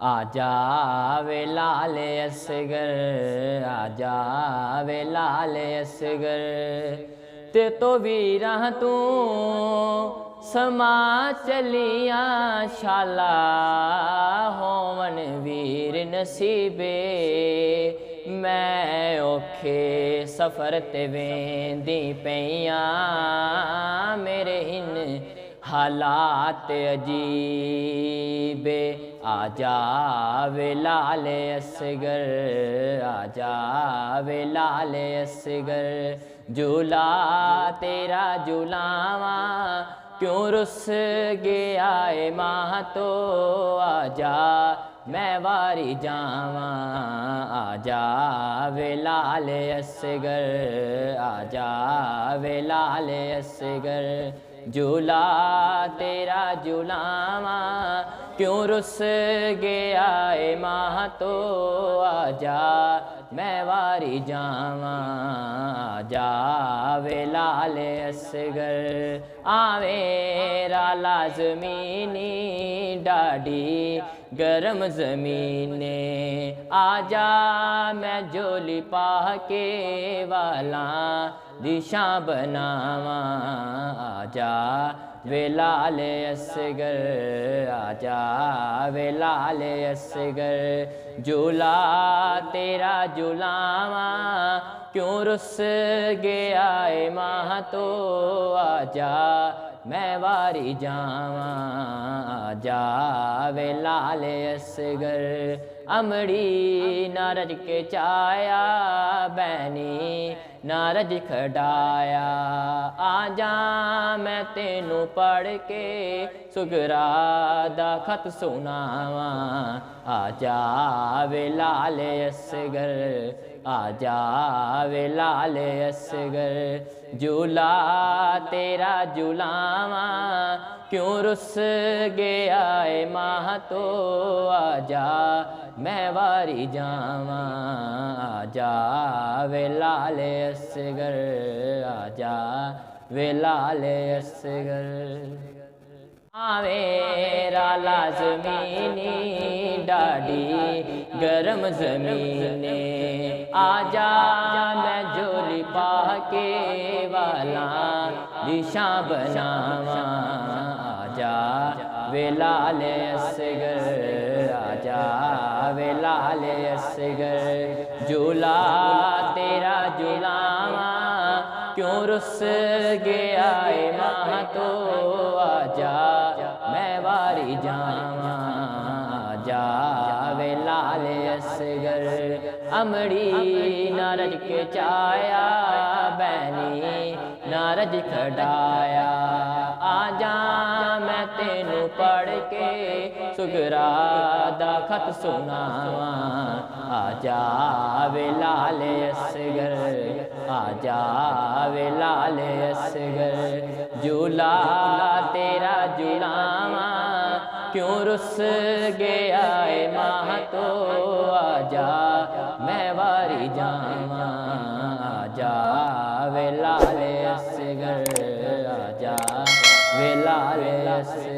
आजा वे लाल असगर, आजा वे लाल असगर। ते तो वीरा तू समा चलिया शाला, होवन वीर नसीबे। मैं औखे सफ़र ते वेंदी पईयां, मेरे इन हालात अजीबे। आजा वे लाल असगर, आजा वे लाल असगर। झूला तेरा झूलावा क्यों रुस गया ए माह तो, आजा मैं वारी जावा। आजा वे लाल असगर, आजा वे लाल असगर। झूला तेरा झूलावा क्यों रुस गया ए माह तो, आजा मैं वारी जावा। आजा वे लाल असगर। आवे राला ज़मीनी डाडी गरम ज़मीने, आजा मैं झोली पा के वाला दिशा बनावा। आजा वे लाल असगर, आजा वे लाल असगर। झूला तेरा झूलावा क्यों रुस गया ए माह तो, आजा मैं वारी जावा। आजा वे लाल असगर। अमड़ी नारज के चाया बैनी नारज खडाया, आजा मैं तेनू पढ़ के सुगरा दा खत सुनावा। आजा वे लाल असगर, आजा वे लाल असगर। झूला तेरा झूलावा क्यों रुस गया ए माह तो, आजा मैं वारी जावा। आजा वे लाल असगर, आजा वे लाल असगर। आवे राला ज़मीनी डाडी गरम ज़मीने, आजा मैं झोली पा के वाला दिशा बनावा। आजा वे लाल असगर, आजा वे लाल असगर। झूला तेरा झूलावा क्यों रुस गया ए माह तो, आजा मैं वारी जावा। आजा वे लाल असगर। अमड़ी नारज के चाया बैनी नारज खडाया, आजा मैं तेनू पढ़ के सुगरा दा खत सुनावा। आजा वे लाल असगर, आजा वे लाल असगर। झूला तेरा झूलावा क्यों रुस गया ए माह तो, आजा मैं वारी जावा। आजा वे लाल असगर, आजा वे लाल असगर।